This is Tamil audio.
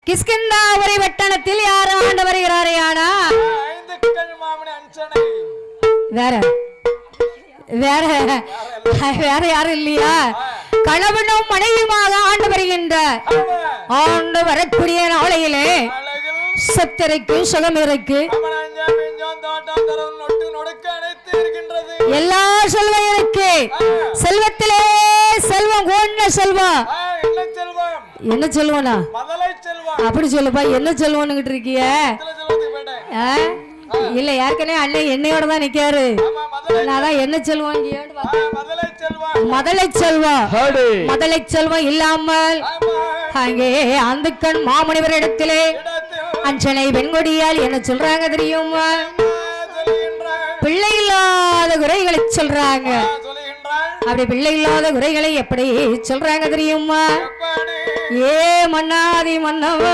கிஷ்கிந்தாபுரி பட்டணத்தில் யார் ஆண்டு வருகிறாரே ஆனா வேற வேற வேற யாரும் இல்லையா? கணவனும் மனைவியுமாக ஆண்டு வருகின்ற ஆண்டு வரக்கூடிய நாளையிலே சத்திரைக்கு சுகம் இருக்கு, எல்லா செல்வம் இருக்கு. செல்வத்திலே செல்வம் கோண்ண செல்வம். என்ன செல்வனா அப்படி சொல்லுப்பா. என்ன செல்வம்னுகிட்டு இருக்கிய? இல்ல ஏற்கனவே அண்ணன் என்னையோட தான் நிக்காரு. நான் என்ன செல்வம் மதலை செல்வம். மதலை செல்வம் இல்லாமல் அங்கே அந்த கண் மாமனிவர் இடத்திலே அஞ்சனை வெண்கொடியால் என்ன சொல்றாங்க தெரியுமா? பிள்ளை இல்லாத குறைகளை சொல்றாங்க. அப்படி பிள்ளை இல்லாத குறைகளை எப்படி சொல்றாங்க தெரியுமா? ஏ மன்னாதி மன்னவ